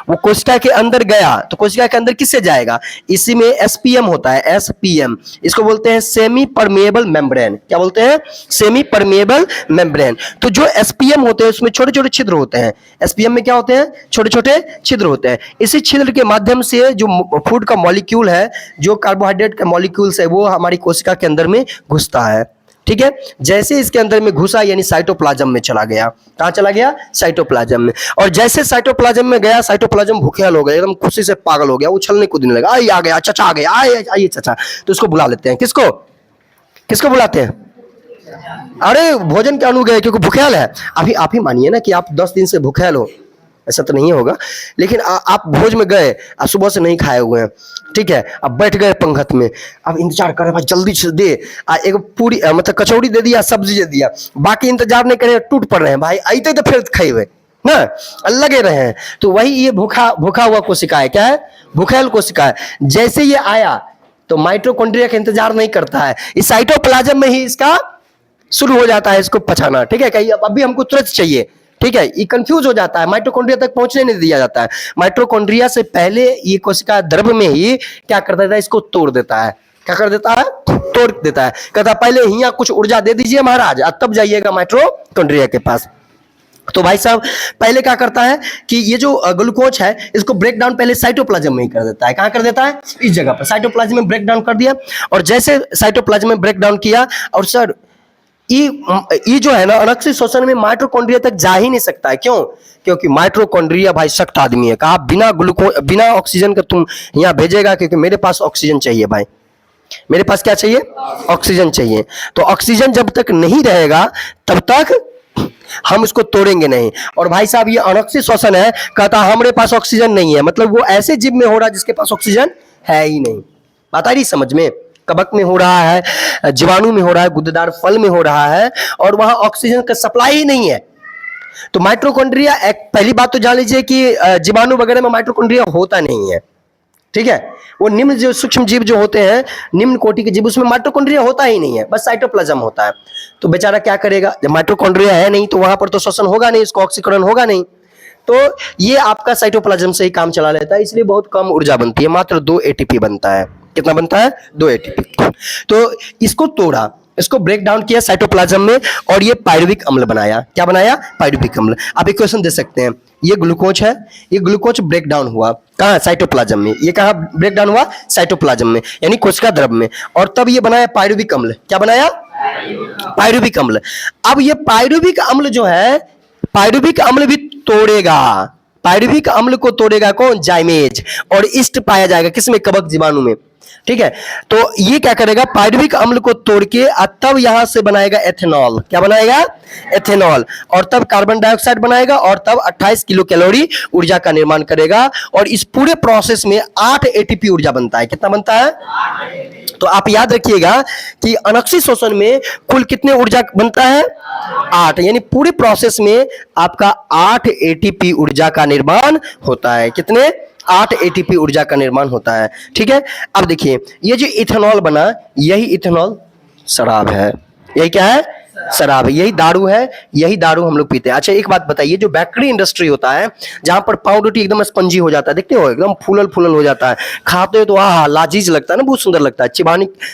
वो कोशिका के अंदर गया, तो कोशिका के अंदर किससे जाएगा? इसी में एसपीएम होता है। एसपीएम इसको बोलते हैं सेमी परमेएबल मेम्ब्रेन। क्या बोलते हैं? Semi permeable membrane. तो जो एसपीएम होते हैं उसमें छोटे छोटे छिद्र होते हैं। एसपीएम में क्या होते हैं? छोटे छोटे छिद्र होते हैं। इसी छिद्र के माध्यम से जो फूड का मॉलिक्यूल है, जो कार्बोहाइड्रेट का मॉलिक्यूल्स है, वो हमारी कोशिका के अंदर में घुसता है। ठीक है। जैसे इसके अंदर में घुसा यानी साइटोप्लाज्म में चला गया। कहां चला गया? साइटोप्लाज्म में। और जैसे साइटोप्लाज्म में गया, साइटोप्लाज्म भूखेल हो गया, एकदम खुशी से पागल हो गया, उछलने कूदने लगा। आ गया चाचा, आ गया, आइए चाचा। तो उसको बुला लेते हैं। किसको? किसको बुलाते हैं? अरे भोजन के अणु गए क्योंकि भूखेल है। अभी आप ही मानिए ना कि आप 10 दिन से भूखेल हो, ऐसा तो नहीं होगा, लेकिन आप भोज में गए, आप सुबह से नहीं खाए हुए हैं, ठीक है, अब बैठ गए पंगत में, अब इंतजार कर रहे भाई जल्दी से दे, एक पूरी मतलब कचौड़ी दे दिया, सब्जी दे दिया, बाकी इंतजार नहीं करे, टूट पड़ रहे हैं भाई, आते तो फिर खाइए ना, लगे रहे हैं। तो वही ये भूखा हुआ कोशिका है। क्या है? भूखेल कोशिका है। जैसे ये आया तो माइटोकॉन्ड्रिया का इंतजार नहीं करता है, इस साइटोप्लाज्म में ही इसका शुरू हो जाता है इसको पचाना। ठीक है, कहीं अभी हमको तुरंत चाहिए, ठीक है, ये कंफ्यूज हो जाता है, माइटोकॉन्ड्रिया तक पहुंचने नहीं दिया जाता है। माइटोकॉन्ड्रिया से पहले ये कोशिका द्रव में ही क्या कर देता है? इसको तोड़ देता है। क्या कर देता है? तोड़ देता है। कहता पहले यहाँ कुछ ऊर्जा दे दीजिए महाराज, तब जाइएगा माइटोकॉन्ड्रिया के पास। तो भाई साहब पहले क्या करता है कि ये जो ग्लूकोज है इसको ब्रेक डाउन पहले साइटोप्लाज्म में ही कर देता है। कहां कर देता है? इस जगह पर साइटोप्लाज्म में ब्रेक डाउन कर दिया। और जैसे साइटोप्लाज्म में ब्रेक डाउन किया, और सर ये जो है ना अनोक्सी श्वसन में माइटोकॉन्ड्रिया तक जा ही नहीं सकता है। क्यों? क्योंकि माइटोकॉन्ड्रिया भाई सख्त आदमी है। कहा बिना ऑक्सीजन का तुम यहाँ भेजेगा, क्योंकि मेरे पास ऑक्सीजन चाहिए भाई, मेरे पास क्या चाहिए? ऑक्सीजन चाहिए। तो ऑक्सीजन जब तक नहीं रहेगा तब तक हम उसको तोड़ेंगे नहीं। और भाई साहब ये अनोक्सी श्वसन है, कहता हमारे पास ऑक्सीजन नहीं है, मतलब वो ऐसे जीव में हो रहा है जिसके पास ऑक्सीजन है ही नहीं। बात आ रही समझ में? कवक में हो रहा है, जीवाणु में हो रहा है, गुद्देदार फल में हो रहा है, और वहां ऑक्सीजन का सप्लाई ही नहीं है। तो माइटोकॉन्ड्रिया, एक पहली बात तो जान लीजिए कि जीवाणु वगैरह में माइटोकॉन्ड्रिया होता नहीं है। ठीक है, वो निम्न जो सूक्ष्म जीव जो होते हैं, निम्न कोटि के जीव, उसमें माइटोकॉन्ड्रिया होता ही नहीं है, बस साइटोप्लाज्म होता है। तो बेचारा क्या करेगा? जब माइटोकॉन्ड्रिया है नहीं तो वहां पर तो श्वसन होगा नहीं, इसको ऑक्सीकरण होगा नहीं, तो ये आपका साइटोप्लाज्म से ही काम चला लेता है। इसलिए बहुत कम ऊर्जा बनती है, मात्र 2 एटीपी बनता है। कितना बनता है? 2 एटीपी। तो इसको तोड़ा, इसको ब्रेक डाउन किया साइटोप्लाज्म में, और ये पायरुविक अम्ल बनाया। क्या बनाया? पायरुविक अम्ल। आप इक्वेशन दे सकते हैं, ये ग्लूकोज है, ये ग्लूकोज ब्रेक डाउन हुआ कहाँ? साइटोप्लाज्म में। ये कहाँ ब्रेक डाउन हुआ? साइटोप्लाज्म में, यानी कोशिका द्रव में, और तब ये बनाया पायरुविक अम्ल। क्या बनाया? पायरुविक अम्ल। अब ये पायरुविक अम्ल जो है, पायरुविक अम्ल भी तोड़ेगा। पायरुविक अम्ल को तोड़ेगा कौन? जाइमेज, और ईस्ट पाया जाएगा किसमें? कवक जीवाणु में। ठीक है, तो ये क्या करेगा? पायरुविक अम्ल को तोड़ के तब यहां से बनाएगा एथेनॉल। क्या बनाएगा? एथेनॉल। और तब कार्बन डाइऑक्साइड बनाएगा, और तब 28 किलो कैलोरी ऊर्जा का निर्माण करेगा। और इस पूरे प्रोसेस में 8 एटीपी ऊर्जा बनता है। कितना बनता है? तो आप याद रखिएगा कि अनोक्सी श्वसन में कुल कितने ऊर्जा बनता है? 8, यानी पूरे प्रोसेस में आपका 8 एटीपी ऊर्जा का निर्माण होता है। कितने? 8 एटीपी ऊर्जा का निर्माण होता है। ठीक है, अब देखिए ये जो इथेनॉल बना, यही इथेनॉल शराब है। यही क्या है? शराब है। यही दारू है, यही दारू हम लोग पीते हैं। अच्छा एक बात बताइए, जो बेकरी इंडस्ट्री होता है जहां पर पाव रोटी एकदम स्पंजी हो जाता है, देखते हो एकदम फूलल फूलल हो जाता है, खाते हो तो आहा लाजीज लगता है ना, बहुत सुंदर लगता है,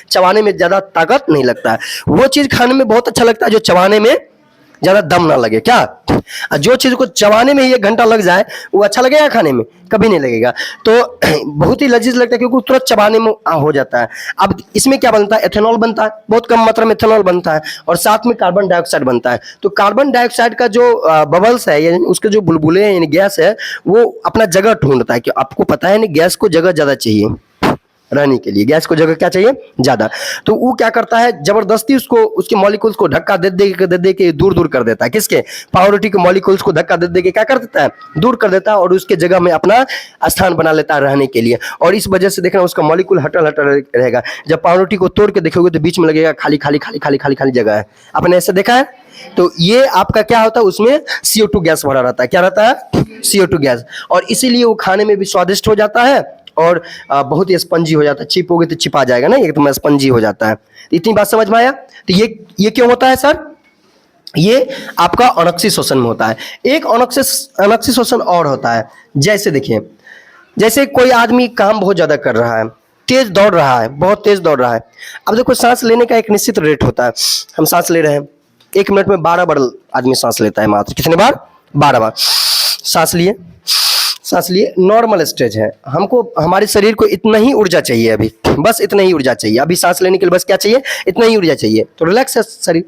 चबाने में ज्यादा ताकत नहीं लगता है, वो चीज खाने में बहुत अच्छा लगता है जो चबाने में ज्यादा दम ना लगे। क्या जो चीज को चबाने में ही 1 घंटा लग जाए वो अच्छा लगेगा खाने में? कभी नहीं लगेगा। तो बहुत ही लजीज लगता है क्योंकि तुरंत चबाने में हो जाता है। अब इसमें क्या बनता है? एथेनॉल बनता है, बहुत कम मात्रा में एथेनॉल बनता है और साथ में कार्बन डाइऑक्साइड बनता है। तो कार्बन डाइऑक्साइड का जो बबल्स है यानी उसके जो बुलबुले हैं यानी गैस है वो अपना जगह ढूंढता है। कि आपको पता है ना गैस को जगह ज्यादा चाहिए रहने के लिए, गैस को जगह क्या चाहिए? ज्यादा। तो वो क्या करता है? जबरदस्ती उसको उसके मॉलिक्यूल्स को धक्का दे के दूर दूर कर देता है। किसके? पावरोटी के मॉलिक्यूल्स को धक्का दे के क्या कर देता है? दूर कर देता है और उसके जगह में अपना स्थान बना लेता है रहने के लिए। और इस वजह से देखना उसका मॉलिक्यूल हटल हटल रहेगा। जब पावरोटी को तोड़ के देखोगे तो बीच में लगेगा खाली खाली खाली खाली खाली खाली जगह है। आपने ऐसे देखा है? तो ये आपका क्या होता है? उसमें CO2 गैस भरा रहता है। क्या रहता है? CO2 gas. और इसीलिए वो खाने में भी स्वादिष्ट हो जाता है और बहुत ही स्पंजी हो जाता है। चिपोगे तो चिपा जाएगा ना, एकदम स्पंजी हो जाता है। इतनी बात समझ में आया? तो ये क्यों होता है सर? ये आपका अनोक्सी शोषण में होता है। एक अनोक्सी शोषण और होता है। जैसे देखिए, जैसे कोई आदमी काम बहुत ज्यादा कर रहा है, तेज दौड़ रहा है, बहुत तेज दौड़ रहा है। अब देखो सांस लेने का एक निश्चित रेट होता है। हम सांस ले रहे हैं, 1 मिनट में 12 बार आदमी सांस लेता है। मात्र कितने बार? 12 बार सांस लिए नॉर्मल स्टेज है। हमको हमारे शरीर को इतना ही ऊर्जा चाहिए अभी, बस इतना ही ऊर्जा चाहिए अभी सांस लेने के लिए। बस क्या चाहिए? इतना ही ऊर्जा चाहिए। तो रिलैक्स है शरीर,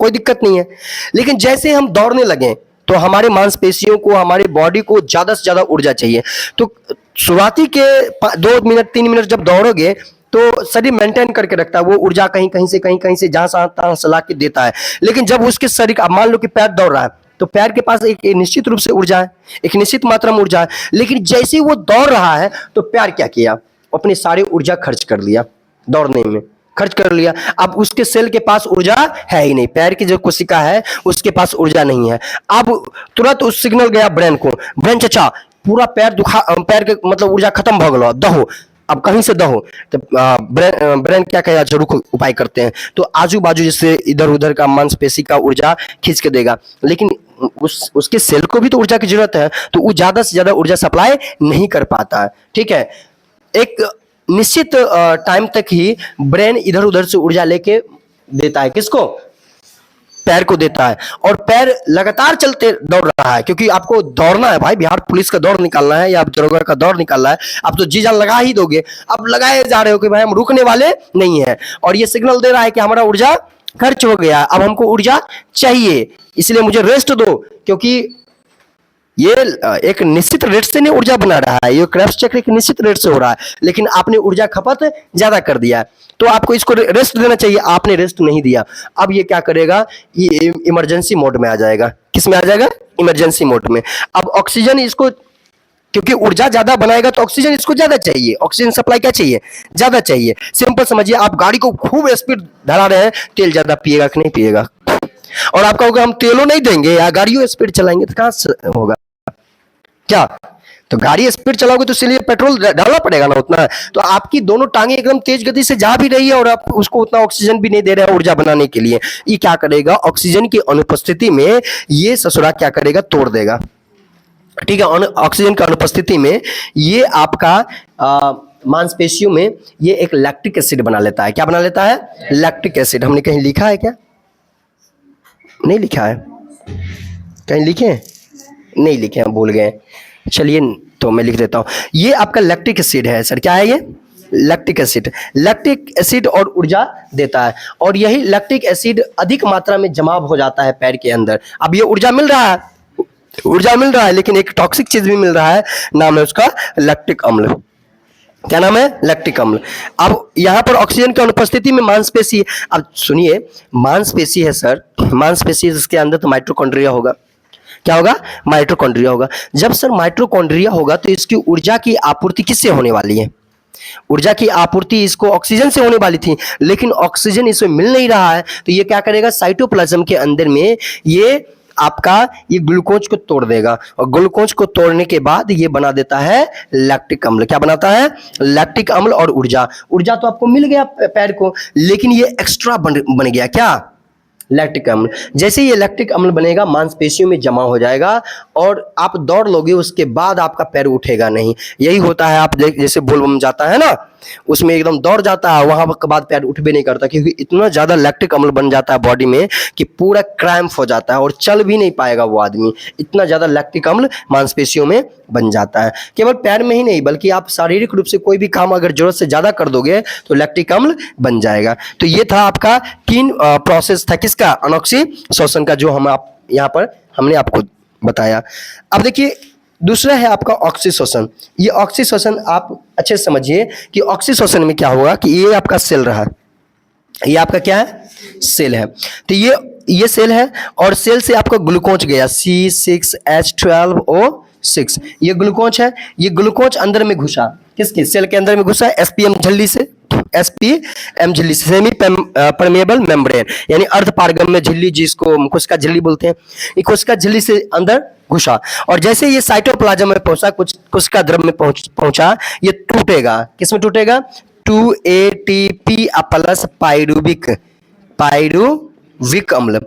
कोई दिक्कत नहीं है। लेकिन जैसे हम दौड़ने लगे तो हमारे मांसपेशियों को, हमारे बॉडी को ज्यादा से ज्यादा ऊर्जा चाहिए। तो शुरुआती के 2 मिनट 3 मिनट जब दौड़ोगे तो शरीर मेंटेन करके रखता है वो ऊर्जा, कहीं से जहां से ला के देता है। लेकिन जब उसके शरीर, अब मान लो कि पैर दौड़ रहा है तो पैर के पास एक निश्चित रूप से ऊर्जा है, एक निश्चित मात्रा में ऊर्जा है। लेकिन जैसे ही वो दौड़ रहा है तो पैर क्या किया? अपने सारे ऊर्जा खर्च कर लिया, दौड़ने में खर्च कर लिया। अब उसके सेल के पास ऊर्जा है ही नहीं, पैर की जो कोशिका है उसके पास ऊर्जा नहीं है। अब तुरंत उस सिग्नल गया ब्रेन को, ब्रेन चाचा पूरा पैर के मतलब ऊर्जा खत्म हो गया, दहो। अब कहीं से दहो तो ब्रेन क्या कहेगा? जरूर उपाय करते हैं। तो आजू बाजू जैसे इधर उधर का मांसपेशी का ऊर्जा खींच के देगा। लेकिन उसके सेल को भी तो ऊर्जा की जरूरत है, तो वो ज्यादा से ज्यादा ऊर्जा सप्लाई नहीं कर पाता है। ठीक है, एक निश्चित टाइम तक ही ब्रेन इधर उधर से ऊर्जा लेके देता है। किसको? पैर को देता है। और पैर लगातार चलते दौड़ रहा है क्योंकि आपको दौड़ना है भाई, बिहार पुलिस का दौड़ निकालना है या दरोगा का दौड़ निकालना है। आप तो जी जान लगा ही दोगे। अब लगाए जा रहे हो कि भाई हम रुकने वाले नहीं है। और ये सिग्नल दे रहा है कि हमारा ऊर्जा खर्च हो गया, अब हमको ऊर्जा चाहिए, इसलिए मुझे रेस्ट दो। क्योंकि ये एक निश्चित रेट से नहीं ऊर्जा बना रहा है, ये क्रेब्स चक्र एक निश्चित रेट से हो रहा है। लेकिन आपने ऊर्जा खपत ज्यादा कर दिया है, तो आपको इसको रेस्ट देना चाहिए, आपने रेस्ट नहीं दिया। अब ये क्या करेगा? ये इमरजेंसी मोड में आ जाएगा। किस में आ जाएगा? इमरजेंसी मोड में। अब ऑक्सीजन इसको, क्योंकि ऊर्जा ज्यादा बनाएगा तो ऑक्सीजन इसको ज्यादा चाहिए। ऑक्सीजन सप्लाई क्या चाहिए? ज्यादा चाहिए। सिंपल समझिए, आप गाड़ी को खूब स्पीड धरा रहे हैं, तेल ज्यादा पिएगा कि नहीं पिएगा? और आप कहोगे हम तेलों नहीं देंगे या गाड़ियों स्पीड चलाएंगे, तो कहां से होगा? क्या? तो गाड़ी स्पीड चलाओगे तो इसलिए पेट्रोल डालना पड़ेगा ना उतना। तो आपकी दोनों टांगे एकदम तेज गति से जा भी रही है और आप उसको उतना ऑक्सीजन भी नहीं दे रहे हैं ऊर्जा बनाने के लिए। ये क्या करेगा? ऑक्सीजन की अनुपस्थिति में ये ससुरा क्या करेगा? तोड़ देगा। ठीक है, ऑक्सीजन की अनुपस्थिति में ये आपका मांसपेशियों में ये एक लैक्टिक एसिड बना लेता है। क्या बना लेता है? Lactic acid. हमने कहीं लिखा है क्या? नहीं लिखा है? कहीं लिखे? नहीं लिखे, हम भूल गए। चलिए तो मैं लिख देता हूं। ये आपका लैक्टिक एसिड है सर। क्या है ये? Lactic acid. लैक्टिक एसिड और ऊर्जा देता है और यही लैक्टिक एसिड अधिक मात्रा में जमाव हो जाता है पैर के अंदर। अब ये ऊर्जा मिल रहा है, लेकिन एक टॉक्सिक चीज भी मिल रहा है, नाम है उसका लैक्टिक अम्ल। क्या नाम है? लैक्टिक अम्ल। अब यहां पर ऑक्सीजन की अनुपस्थिति में मांसपेशी, अब सुनिए, मांसपेशी है सर, मांसपेशी इसके अंदर तो माइटोकॉन्ड्रिया होगा। क्या होगा? माइटोकॉन्ड्रिया होगा। जब सर माइटोकॉन्ड्रिया होगा तो इसकी ऊर्जा की आपूर्ति किससे होने वाली है? ऊर्जा की आपूर्ति इसको ऑक्सीजन से होने वाली थी, लेकिन ऑक्सीजन इसमें मिल नहीं रहा है। तो ये क्या करेगा? साइटोप्लाज्म के अंदर में ये आपका ये ग्लूकोज को तोड़ देगा और ग्लूकोज को तोड़ने के बाद ये बना देता है लैक्टिक अम्ल। क्या बनाता है? लैक्टिक अम्ल। और ऊर्जा तो आपको मिल गया पैर को, लेकिन ये एक्स्ट्रा बन गया। क्या? लैक्टिक अम्ल। जैसे ये लैक्टिक अम्ल बनेगा मांसपेशियों में जमा हो जाएगा और आप दौड़ लोगे, उसके बाद आपका पैर उठेगा नहीं। यही होता है, आप जैसे बोलबम जाता है ना, उसमें एकदम दौड़ जाता है, वहां के बाद पैर उठ भी नहीं करता, क्योंकि इतना ज्यादा लैक्टिक अम्ल बन जाता है बॉडी में कि पूरा क्रैम्प हो जाता है और चल भी नहीं पाएगा वो आदमी। इतना ज्यादा लैक्टिक अम्ल मांसपेशियों में बन जाता है। केवल पैर में ही नहीं, बल्कि आप शारीरिक रूप से कोई भी काम अगर जरूरत से ज्यादा कर दोगे तो लैक्टिक अम्ल बन जाएगा। तो ये था आपका 3 प्रोसेस था किसका, अनोक्सी शोषण का, जो हम आप यहाँ पर हमने आपको बताया। अब देखिए दूसरा है आपका ऑक्सीशोषण। ये ऑक्सीशोषण आप अच्छे से समझिए कि ऑक्सीशोषण में क्या होगा कि ये आपका सेल रहा, ये आपका क्या है, सेल है। तो ये सेल है और सेल से आपका ग्लूकोज गया C6H12O6, ये ग्लूकोज है। ये ग्लूकोज अंदर में घुसा, किसके, सेल के अंदर में घुसा एसपीएम झिल्ली से, एसपीएम झिल्ली से, सेमी परमेबल मेम्ब्रेन, यानी अर्ध पारगम्य झिल्ली, जिसको कोशिका झिल्ली बोलते हैं। ये कोशिका झिल्ली से अंदर घुसा और जैसे ये साइटोप्लाज्म में पहुंचा, कुछ कोशिका द्रव में पहुंचा, ये टूटेगा। किसमें टूटेगा, 2 ATP प्लस पाइरुविक अम्ल,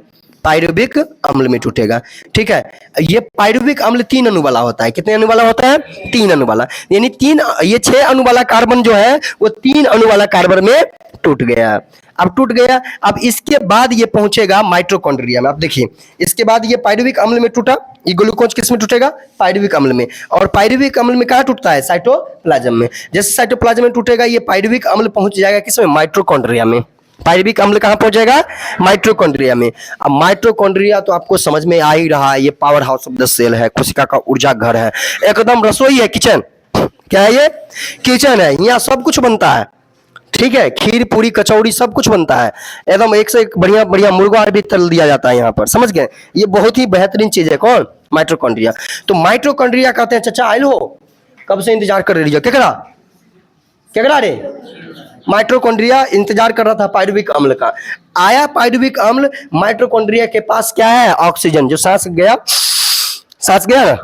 पाइरुविक अम्ल में टूटेगा। ठीक है, ये पाइरुविक अम्ल 3 अणु वाला होता है। कितने अणु वाला होता है, 3 अणु वाला, यानी 3, ये 6 अणु वाला कार्बन जो है वो 3 अणु वाला कार्बन में टूट गया। अब टूट गया, अब इसके बाद ये पहुंचेगा माइटोकॉन्ड्रिया में। अब देखिए इसके बाद ये पाइरुविक अम्ल में टूटा, ये ग्लूकोज किस में टूटेगा, पाइरुविक अम्ल में, और पाइरुविक अम्ल में कहाँ टूटता है, साइटोप्लाज्म में। जैसे साइटोप्लाज्म में टूटेगा, ये पाइरुविक अम्ल पहुंच जाएगा किसमें, माइटोकॉन्ड्रिया में। पाइरुविक अम्ल कहाँ पहुंच जाएगा, माइटोकॉन्ड्रिया में। अब माइटोकॉन्ड्रिया तो आपको समझ में आ ही रहा है, ये power house of the cell है, कोशिका का ऊर्जा घर है, एकदम रसोई है, किचन। क्या है ये, किचन है, यहाँ सब कुछ बनता है। ठीक है, खीर पूरी कचौड़ी सब कुछ बनता है, एकदम एक से एक बढ़िया बढ़िया मुर्गा भी तल दिया जाता है यहाँ पर, समझ गए। ये बहुत ही बेहतरीन चीज है, कौन, माइटोकॉन्ड्रिया। तो माइटोकॉन्ड्रिया कहते हैं, चाचा आयल हो, कब से इंतजार कर रही हो, क्या करा रे, माइटोकॉन्ड्रिया इंतजार कर रहा था पाइरुविक अम्ल का। आया पाइरुविक अम्ल, माइटोकॉन्ड्रिया के पास क्या है, ऑक्सीजन, जो सांस गया ना,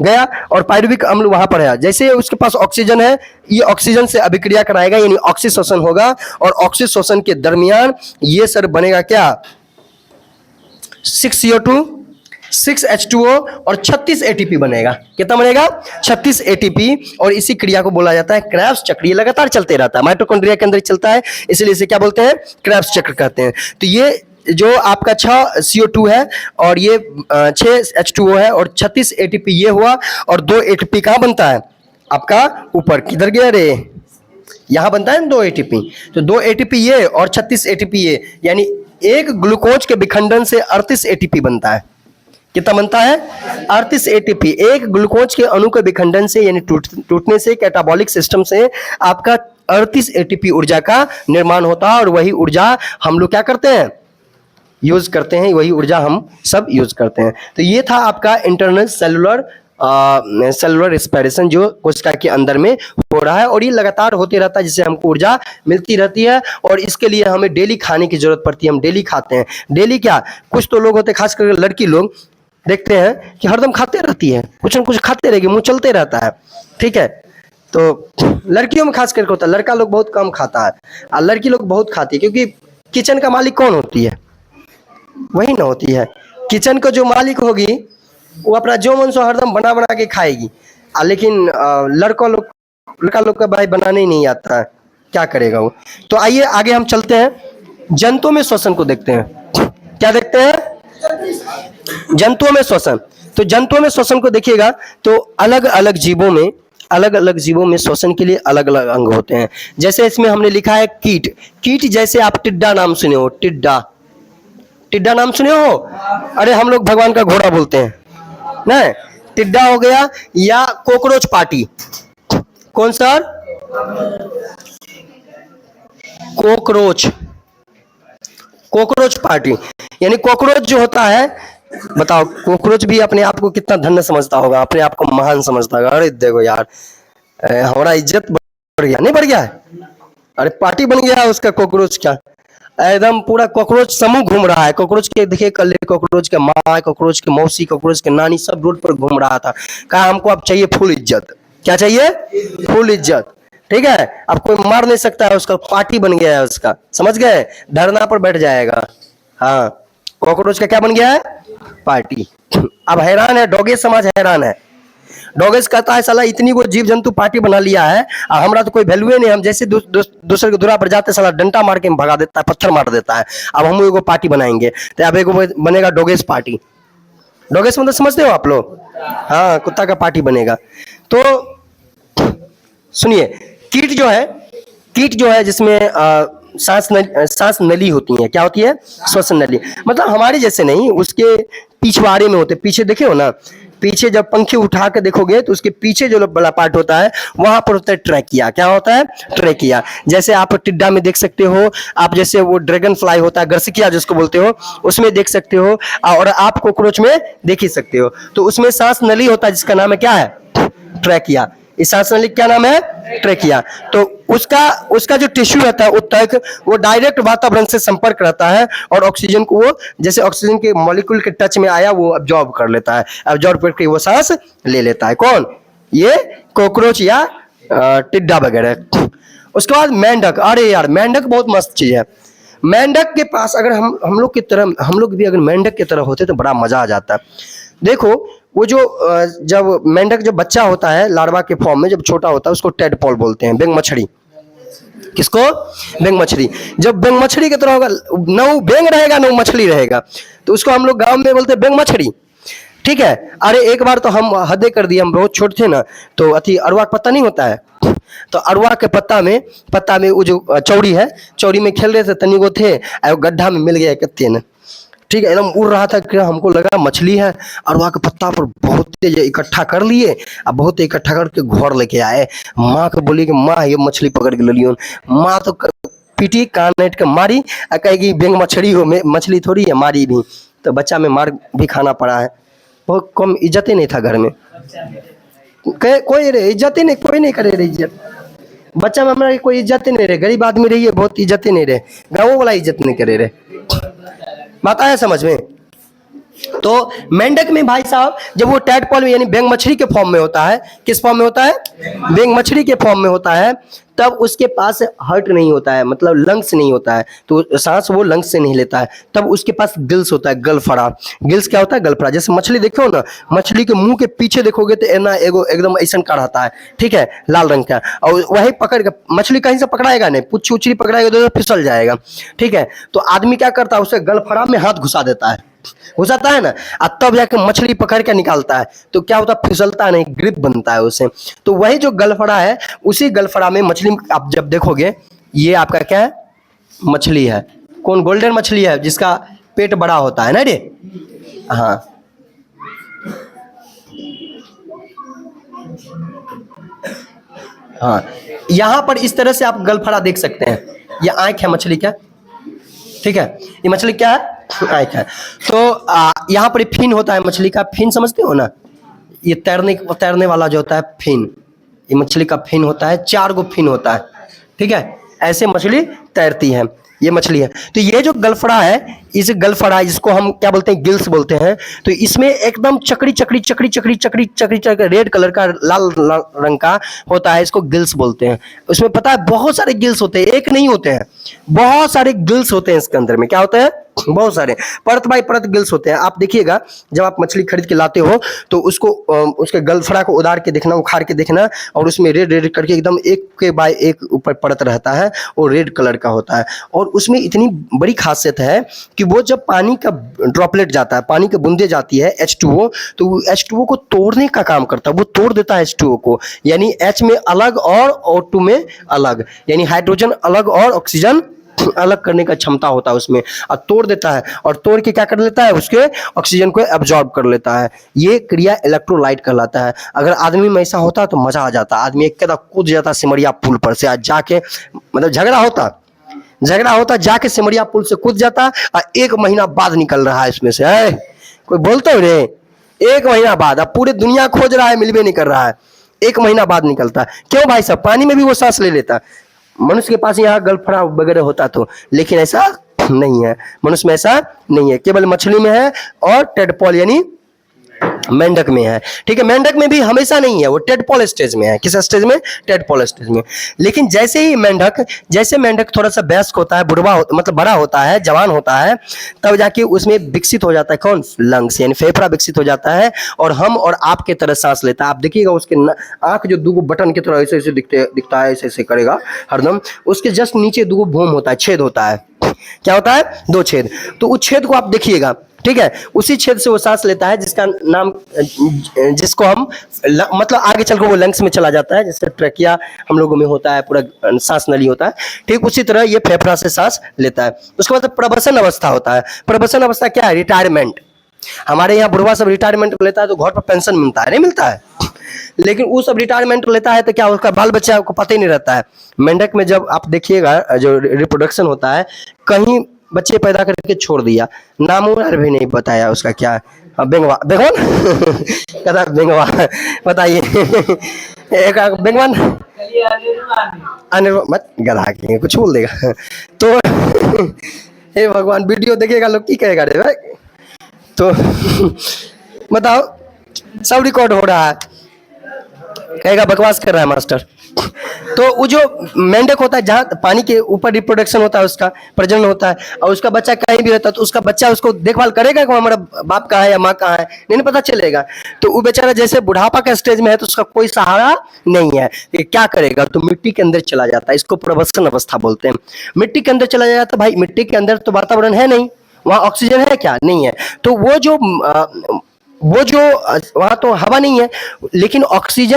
गया, और पाइरुविक अम्ल वहां पर है। जैसे उसके पास ऑक्सीजन है, ये ऑक्सीजन से अभिक्रिया कराएगा, यानी ऑक्सीशोषण होगा, और ऑक्सीशोषण के दरमियान ये सर बनेगा क्या, 6CO2, 6H2O और 36 ATP बनेगा। कितना बनेगा, 36 ATP, और इसी क्रिया को बोला जाता है क्रेब्स चक्र। ये लगातार चलते रहता है, माइटोकॉन्ड्रिया के अंदर चलता है, इसलिए इसे क्या बोलते हैं, क्रेब्स चक्र कहते हैं। तो ये जो आपका 6 CO2 है और ये 6 H2O है और 36 ATP ये हुआ, और 2 ATP कहाँ बनता है आपका, ऊपर, किधर गया रे, यहाँ बनता है ना 2 ATP। तो 2 ATP ये और 36 ATP ये, यानी एक ग्लूकोज के विखंडन से 38 ATP बनता है। कितना बनता है, 38 ATP। एक ग्लूकोज के अणु के विखंडन से, यानी टूटने से, कैटाबॉलिक सिस्टम से आपका 38 ATP ऊर्जा का निर्माण होता है, और वही ऊर्जा हम लोग क्या करते हैं, यूज करते हैं, वही ऊर्जा हम सब यूज करते हैं। तो ये था आपका इंटरनल सेलुलर रेस्पिरेशन, जो कोशिका के अंदर में हो रहा है, और ये लगातार होते रहता है, जिससे हमको ऊर्जा मिलती रहती है, और इसके लिए हमें डेली खाने की जरूरत पड़ती है। हम डेली खाते हैं, डेली क्या, कुछ तो लोग होते हैं, खास करके लड़की लोग देखते हैं कि हरदम खाते रहती है, कुछ न कुछ खाते रहेगी, मुंह चलते रहता है। ठीक है, तो लड़कियों में खास करके होता है, लड़का लोग बहुत कम खाता है और लड़की लोग बहुत खाती है, क्योंकि किचन का मालिक कौन होती है, वही ना होती है। किचन का जो मालिक होगी वो अपना जो मन सो हरदम बना बना के खाएगी, लेकिन लड़का लोग का भाई बनाने ही नहीं आता है, क्या करेगा वो। तो आइए आगे हम चलते हैं, जंतुओं में श्वसन को देखते हैं। क्या देखते हैं, जंतुओं में श्वसन। तो जंतुओं में श्वसन को देखिएगा तो अलग अलग जीवों में श्वसन के लिए अलग अलग अंग होते हैं। जैसे इसमें हमने लिखा है कीट, जैसे आप टिड्डा नाम सुने हो, टिड्डा नाम सुने हो, अरे हम लोग भगवान का घोड़ा बोलते हैं ना, टिड्डा हो गया, या कॉकरोच पार्टी, कौन सर, कॉकरोच पार्टी, यानी कॉकरोच जो होता है, बताओ कॉकरोच भी अपने आप को कितना धन्य समझता होगा, अपने आप को महान समझता होगा। अरे देखो यार, हमारा इज्जत बढ़ गया, नहीं बढ़ गया है, अरे पार्टी बन गया उसका कॉकरोच का, एकदम पूरा कॉकरोच समूह घूम रहा है। कॉकरोच के देखिए कल कॉकरोच के माँ, कॉकरोच के मौसी, कॉकरोच के नानी सब रोड पर घूम रहा था। कहा हमको अब चाहिए फुल इज्जत, क्या चाहिए, फुल इज्जत। ठीक है, अब कोई मार नहीं सकता है उसका, पार्टी बन गया है उसका, समझ गए, धरना पर बैठ जाएगा। हाँ, कॉकरोच का क्या बन गया है? पार्टी। अब हैरान है, डॉगेज समाज हैरान है। डॉगेज कहता है साला इतनी को जीव जंतु पार्टी बना लिया है, और हमारा तो कोई वैल्यू नहीं, हम जैसे दूसरे के दुरा पर जाते साला डंडा मार के भगा देता है, पत्थर मार देता है। अब हम एगो पार्टी बनाएंगे, तो अब एगो बनेगा डॉगेज पार्टी। डॉगेज मतलब समझते हो आप लोग? हाँ, कुत्ता का पार्टी बनेगा। तो सुनिए, कीट जो है जिसमें सांस नली होती है, क्या होती है? श्वसन नली। मतलब हमारे जैसे नहीं, उसके पिछवाड़े में होते, पीछे देखे हो ना, पीछे जब पंखे उठा के देखोगे तो उसके पीछे जो बड़ा पार्ट होता है वहां पर होता है ट्रैकिया। क्या होता है? ट्रैकिया। जैसे आप टिड्डा में देख सकते हो, आप जैसे वो ड्रैगन फ्लाई होता है, गर्सिकिया जिसको बोलते हो, उसमें देख सकते हो, और आप कॉकरोच में देख ही सकते हो। तो उसमें सांस नली होता है जिसका नाम है क्या है? ट्रैकिया। इस सांस नली क्या नाम है? ट्रैकिया। तो उसका जो टिश्यू रहता है उत्तक, वो डायरेक्ट वातावरण से संपर्क रहता है, और ऑक्सीजन को वो जैसे ऑक्सीजन के मॉलिक्यूल के टच में आया वो अब्जॉर्ब कर लेता है, अब्जॉर्ब करके वो सांस ले लेता है। कौन? ये कॉकरोच या टिड्डा वगैरह। उसके बाद मेंढक। अरे यार, मेंढक बहुत मस्त चीज है। मेंढक के पास अगर हम लोग भी अगर मेंढक की तरह होते तो बड़ा मजा आ जाता। देखो, वो जो जब मेंढक जब बच्चा होता है लार्वा के फॉर्म में, जब छोटा होता है, उसको टेडपोल बोलते हैं, बेंग मछली। किसको? बेंग मछली। जब बेंग मछली की तरह होगा, न वो बेंग रहेगा न वो मछली रहेगा, तो उसको हम लोग गांव में बोलते हैं बेंग मछली। ठीक है। अरे एक बार तो हम हदे कर दिए, हम बहुत छोटे थे ना, तो अथी अरवा का पत्ता नहीं होता है, तो अरवा के पत्ता में वो जो चौड़ी है, चौड़ी में खेल रहे थे, तनी को थे, गड्ढा में मिल गया कत्ते ने। ठीक है, एकदम उड़ रहा था कि हमको लगा मछली है, और वहाँ के पत्ता पर बहुत तेज इकट्ठा कर लिए, अब बहुत इकट्ठा करके घर लेके आए। माँ को बोली कि माँ ये मछली पकड़ के ले लियो। माँ तो पीटी कान नेट के मारी, कहेगी बेंग मछली हो, मछली थोड़ी है, मारी भी। तो बच्चा में मार भी खाना पड़ा है। बहुत कम, इज्जत ही नहीं था घर में, कोई रे इज्जत ही नहीं, कोई नहीं करे रे इज्जत। बच्चा में हमारा कोई इज्जत ही नहीं रहे, गरीब आदमी रही है, बहुत इज्जत ही नहीं रहे, गाँवों वाला इज्जत नहीं करे रे। बात आया समझ में? तो मेंढक में भाई साहब, जब वो टैडपोल में यानी बेंग मछली के फॉर्म में होता है, किस फॉर्म में होता है? बेंग मछली के फॉर्म में होता है, तब उसके पास हार्ट नहीं होता है, मतलब लंग्स नहीं होता है, तो सांस वो लंग्स से नहीं लेता है। तब उसके पास गिल्स होता है, गलफड़ा। गिल्स क्या होता है? गलफड़ा। जैसे मछली देखो ना, मछली के मुंह के पीछे देखोगे तो एना एगो एकदम ऐसा का रहता है, ठीक है, लाल रंग का, और वही पकड़ के मछली कहीं से पकड़ाएगा नहीं, पुच्छी उछली पकड़ाएगा तो फिसल जाएगा। ठीक है, तो आदमी क्या करता है, उसे गलफड़ा में हाथ घुसा देता है, घुसाता है ना, और तब जाके मछली पकड़ के निकालता है, तो क्या होता है? फिसलता नहीं, ग्रिप बनता है उसे। तो वही जो गलफड़ा है, उसी गलफड़ा में मछली आप जब देखोगे, ये आपका क्या है? मछली है। कौन? गोल्डन मछली है, जिसका पेट बड़ा होता है ना रे। हाँ, हाँ, यहां पर इस तरह से आप गलफड़ा देख सकते हैं। ये आंख है मछली का, ठीक है, ये मछली क्या है? आंख है। तो यहाँ पर फिन होता है मछली का, फिन समझते हो ना, ये तैरने वाला जो होता है फिन, ये मछली का फिन होता है, 4 गो फिन होता है। ठीक है, ऐसे मछली तैरती है, ये मछली है। तो ये जो गलफड़ा है, इस गलफड़ा जिसको हम क्या बोलते हैं? गिल्स बोलते हैं। तो इसमें एकदम चकड़ी रेड कलर का, लाल रंग का होता है, इसको गिल्स बोलते हैं। उसमें पता है बहुत सारे गिल्स होते हैं, एक नहीं होते हैं, बहुत सारे गिल्स होते हैं इसके अंदर में। क्या होता है? बहुत सारे परत बाई परत गिल्स होते हैं। आप देखिएगा, जब आप मछली खरीद के लाते हो तो उसको उसके गलफड़ा को उतार के देखना, उखाड़ के देखना, और उसमें रेड रेड करके एकदम एक के बाय एक ऊपर परत रहता है, वो रेड कलर का होता है। और उसमें इतनी बड़ी खासियत है कि वो जब पानी का ड्रॉपलेट जाता है, पानी की बूंदे जाती है H2O, तो H2O को तोड़ने का काम करता है, वो तोड़ देता है H2O को, यानी H में अलग और O2 में अलग, यानी हाइड्रोजन अलग और ऑक्सीजन अलग करने का क्षमता होता है उसमें, और तोड़ देता है, और तोड़ के क्या कर लेता है? उसके ऑक्सीजन को एब्जॉर्ब कर लेता है। ये क्रिया इलेक्ट्रोलाइट कहलाता है। अगर आदमी में ऐसा होता तो मजा आ जाता, आदमी एक कदम कूद जाता सिमरिया पुल पर से, आज जाके, मतलब झगड़ा होता जाके सिमरिया पुल से कूद जाता, और 1 महीना बाद निकल रहा है इसमें से, है कोई बोलते हो रे? 1 महीना बाद, अब पूरी दुनिया खोज रहा है, मिलवे नहीं कर रहा है, 1 महीना बाद निकलता है। क्यों भाई साहब? पानी में भी वो सांस ले लेता। मनुष्य के पास यहाँ गलफड़ा वगैरह होता तो, लेकिन ऐसा नहीं है, मनुष्य में ऐसा नहीं है, केवल मछली में है, और टेडपोल यानी मेंढक में है, ठीक है। मेंढक में भी हमेशा नहीं है, वो टेडपोल स्टेज में है। किस स्टेज में? टेडपोल स्टेज में। लेकिन जैसे मेंढक थोड़ा सा वयस्क होता है, मतलब बड़ा होता है, जवान होता है, तब जाके उसमें विकसित हो जाता है कौन? लंग्स, यानी फेफड़ा विकसित हो जाता है और हम और आपके तरह सांस लेता है। आप देखिएगा उसके आंख जो दो बटन की तरह ऐसे ऐसे दिखता है, ऐसे ऐसे करेगा हरदम। उसके जस्ट नीचे दो भूम होता है, छेद होता है। क्या होता है? 2 छेद। तो उस छेद को आप देखिएगा, ठीक है। उसी छेद से वो सांस लेता है, जिसका नाम, जिसको हम मतलब आगे चलकर वो लंग्स में चला जाता है, जैसे ट्रकिया हम लोगों में होता है, पूरा सांस नली होता है, ठीक उसी तरह ये फेफड़ा से सांस लेता है। उसके बाद प्रवसन अवस्था होता है। प्रवसन अवस्था क्या है? रिटायरमेंट। हमारे यहाँ बुढ़वा सब रिटायरमेंट लेता है तो घर पर पेंशन मिलता है, नहीं मिलता है? लेकिन वो सब रिटायरमेंट लेता है तो क्या उसका बाल बच्चा को पता ही नहीं रहता है। मेंढक में जब आप देखिएगा जो रिप्रोडक्शन होता है, कहीं बच्चे पैदा करके छोड़ दिया, नाम भी नहीं बताया उसका क्या है। बेंगवा, बेंगवान कहता है बेंगवा, बताइए एक बेंगवान, मत गधा के कुछ बोल देगा तो हे भगवान, वीडियो देखेगा लोग की कहेगा रे भाई। तो बताओ, सब रिकॉर्ड हो रहा है, कहेगा बकवास कर रहा है मास्टर। तो वो जो मेंढक होता है, जहाँ पानी के ऊपर रिप्रोडक्शन होता है, उसका प्रजनन होता है, और उसका बच्चा कहीं भी रहता है तो उसका बच्चा उसको देखभाल करेगा कि हमारा बाप कहाँ है या माँ कहाँ है, नहीं पता चलेगा। तो वो बेचारा जैसे बुढ़ापा का स्टेज में है तो उसका कोई सहारा नहीं है, ये क्या करेगा? तो मिट्टी के अंदर चला जाता है। इसको प्रवसन अवस्था बोलते हैं। मिट्टी के अंदर चला जाता है। भाई मिट्टी के अंदर तो वातावरण है नहीं, वहाँ ऑक्सीजन है क्या? नहीं है। तो वो जो वहाँ तो हवा नहीं है, लेकिन ऑक्सीजन